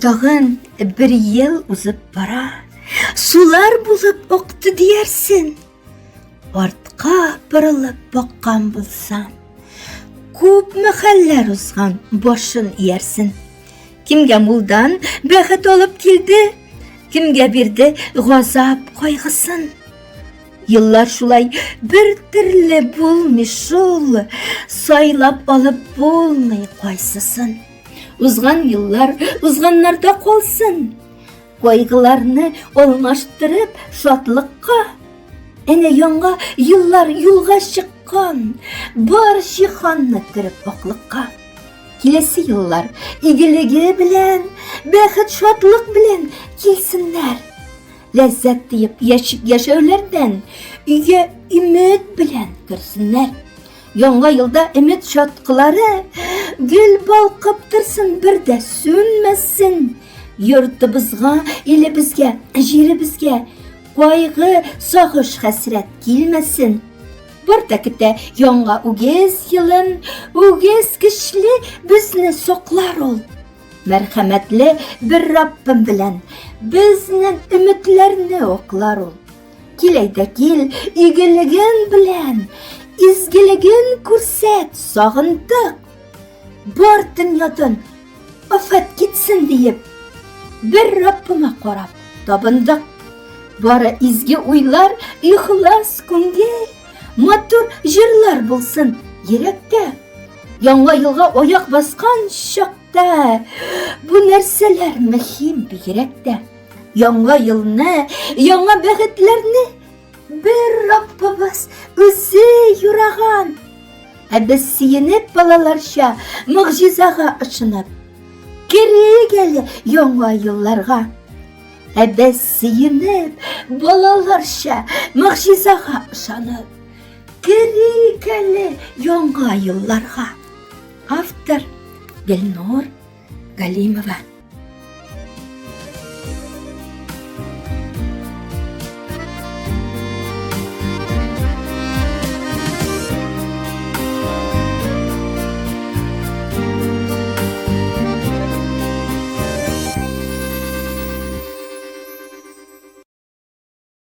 Tağın bir yıl uzıp bara, sular bulup oktu diyersin. Ortqa bırılıp bakkan bulsan, көп mahaller uzgan boşun yersin. Kimge muldan bexet olup kildi, kimge birdi gazap koygısın. Yıllar şulay bir türlü bulmuşul, saylap alıp bulmay koysasın. Uzgan yıllar uzganlarda kolsun, koygularını olmaştırıp şatlıkka. Ene yanga yıllar yulga çıkkan, bar şihanını kırıp oklıkka. Kilesi yıllar igiligi bilen, bexet şatlık bilen kilsinler. Lezzet deyip yaşarlardan üye ümit bilen girsinler. Yanga yılda ümit şatkıları gül balkıp tırsın, bir de sönmesin. Yurtımızga, ilibizge, jiribizge kaygı, sağış, hasret gelmesin. Buradaki yanga ugiz yılın, ugiz kişli bizni soklar ol. Merhametli bir Rabbim bilen biznin ümitlerini oklar ol. Kileyde kil, igiligin bilen, izgiligin kurset, sağındık. Bar dünyadan afet gitsin deyip bir Rabbime korap tabındık. Bara izgi uylar, ihlas kunge, matur jirlar bulsun yerekte. Yanga yılga oyak baskan şakta, bu nerseler mühim bir yerekte. Yanga yılını, yanga bexetlerini bir Rabbimiz özü yuragan. Biz siyinip balalarşa, mucizaga ışınıp, geri geli yanga yıllarga. Biz siyinip balalarşa, mucizaga ışınıp, geri geli yanga yıllarga. Автор Гүлнур Галимова.